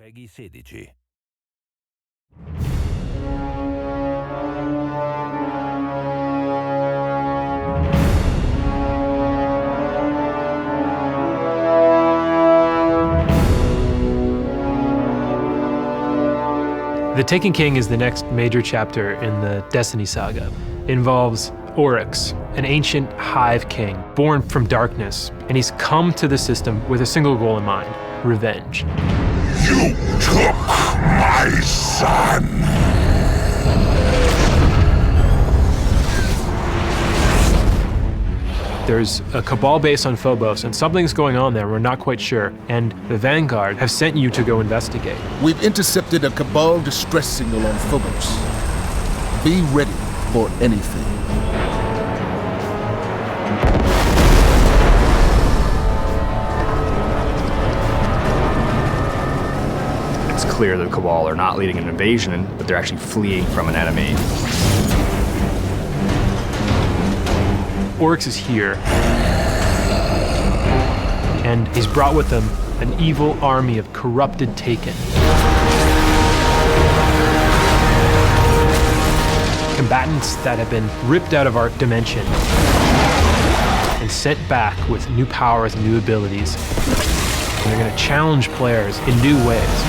Peggy 16. The Taken King is the next major chapter in the Destiny saga. It involves Oryx, an ancient hive king born from darkness, and he's come to the system with a single goal in mind: revenge. You took my son! There's a Cabal base on Phobos, and something's going on there, we're not quite sure, and the Vanguard have sent you to go investigate. We've intercepted a Cabal distress signal on Phobos. Be ready for anything. It's clear the Cabal are not leading an invasion, but they're actually fleeing from an enemy. Oryx is here, and he's brought with him an evil army of corrupted Taken. Combatants that have been ripped out of our dimension and sent back with new powers and new abilities. And they're going to challenge players in new ways.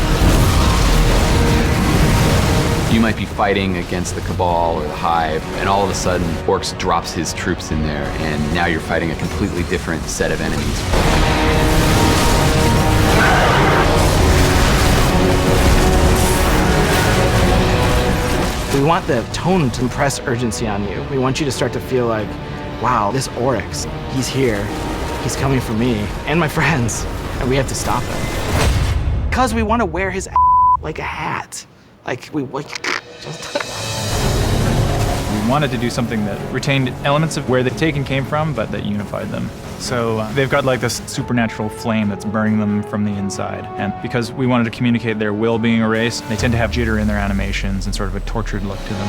You might be fighting against the Cabal or the Hive, and all of a sudden, Oryx drops his troops in there, and now you're fighting a completely different set of enemies. We want the tone to impress urgency on you. We want you to start to feel like, wow, this Oryx, he's here, he's coming for me and my friends, and we have to stop him. Because we want to wear his like a hat. Like, we wanted to do something that retained elements of where the Taken came from, but that unified them. So they've got like this supernatural flame that's burning them from the inside. And because we wanted to communicate their will being erased, they tend to have jitter in their animations and sort of a tortured look to them.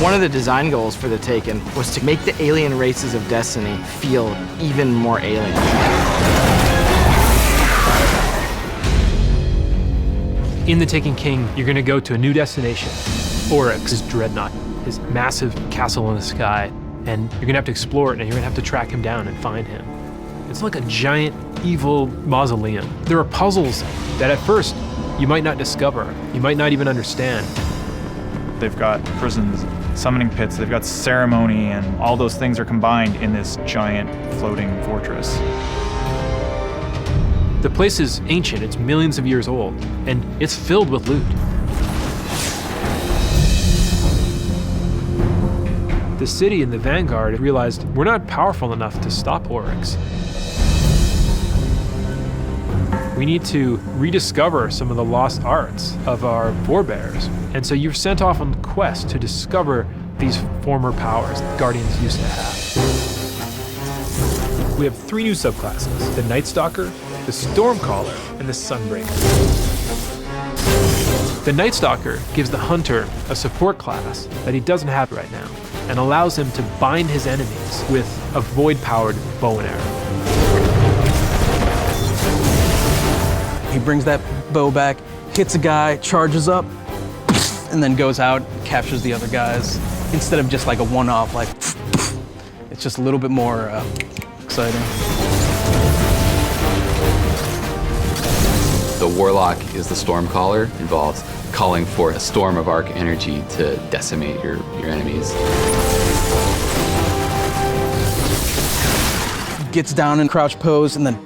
One of the design goals for the Taken was to make the alien races of Destiny feel even more alien. In the Taken King, you're going to go to a new destination, Oryx, his dreadnought, his massive castle in the sky, and you're going to have to explore it, and you're going to have to track him down and find him. It's like a giant, evil mausoleum. There are puzzles that at first you might not discover, you might not even understand. They've got prisons, summoning pits, they've got ceremony, and all those things are combined in this giant floating fortress. The place is ancient, it's millions of years old, and it's filled with loot. The city and the Vanguard realized we're not powerful enough to stop Oryx. We need to rediscover some of the lost arts of our forebears. And so you're sent off on the quest to discover these former powers that Guardians used to have. We have 3 new subclasses: the Night Stalker, the Stormcaller, and the Sunbreaker. The Night Stalker gives the Hunter a support class that he doesn't have right now, and allows him to bind his enemies with a void-powered bow and arrow. He brings that bow back, hits a guy, charges up, and then goes out, captures the other guys. Instead of just like a one-off, like, it's just a little bit more exciting. The Warlock is the Stormcaller, involves calling for a storm of arc energy to decimate your enemies. Gets down in crouch pose and then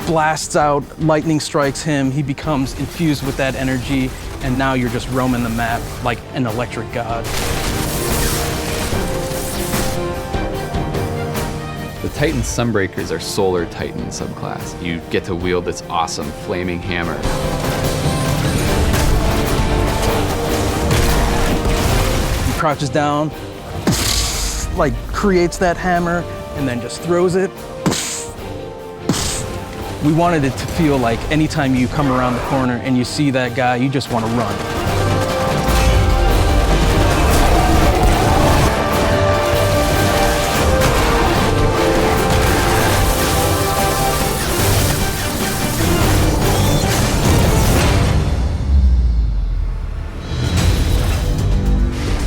blasts out, lightning strikes him, he becomes infused with that energy, and now you're just roaming the map like an electric god. The Titan Sunbreaker is our Solar Titan subclass. You get to wield this awesome flaming hammer. He crouches down, like creates that hammer, and then just throws it. We wanted it to feel like anytime you come around the corner and you see that guy, you just want to run.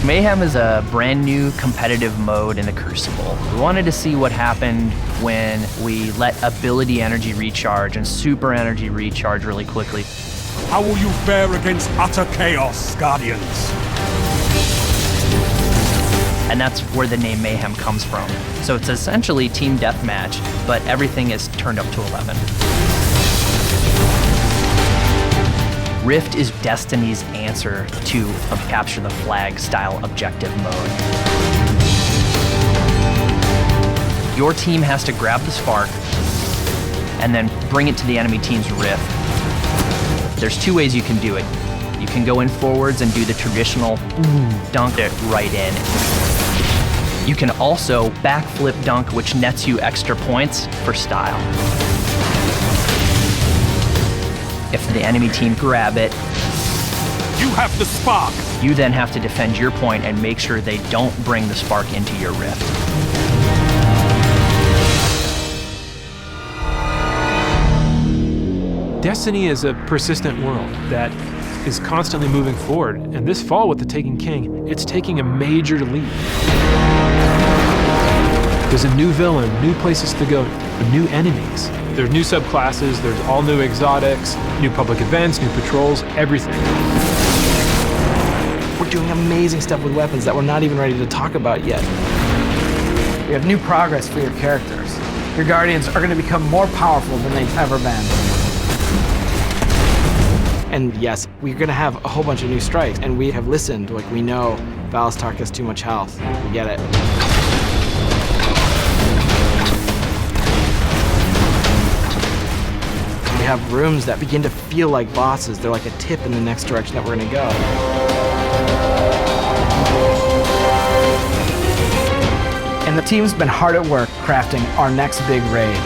Mayhem is a brand new competitive mode in the Crucible. We wanted to see what happened when we let ability energy recharge and super energy recharge really quickly. How will you fare against utter chaos, Guardians? And that's where the name Mayhem comes from. So it's essentially team deathmatch, but everything is turned up to 11. Rift is Destiny's answer to a capture the flag style objective mode. Your team has to grab the spark and then bring it to the enemy team's rift. There's two ways you can do it. You can go in forwards and do the traditional dunk it right in. You can also backflip dunk, which nets you extra points for style. If the enemy team grab it, You have the spark! you then have to defend your point and make sure they don't bring the spark into your rift. Destiny is a persistent world that is constantly moving forward, and this fall with The Taken King, it's taking a major leap. There's a new villain, new places to go, new enemies. There's new subclasses, there's all new exotics, new public events, new patrols, everything. We're doing amazing stuff with weapons that we're not even ready to talk about yet. We have new progress for your characters. Your Guardians are going to become more powerful than they've ever been. And yes, we're going to have a whole bunch of new strikes, and we have listened. Like, we know Valistark has too much health. We get it. We have rooms that begin to feel like bosses. They're like a tip in the next direction that we're going to go. And the team's been hard at work crafting our next big raid.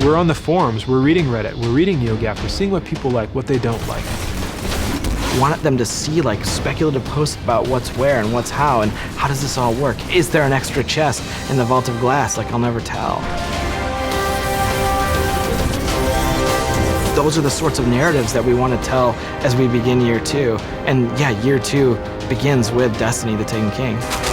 We're on the forums, we're reading Reddit, we're reading NeoGAF, we're seeing what people like, what they don't like. We wanted them to see like speculative posts about what's where and what's how and how does this all work? Is there an extra chest in the Vault of Glass? Like, I'll never tell. Those are the sorts of narratives that we want to tell as we begin year 2. And yeah, year 2 begins with Destiny, the Taken King.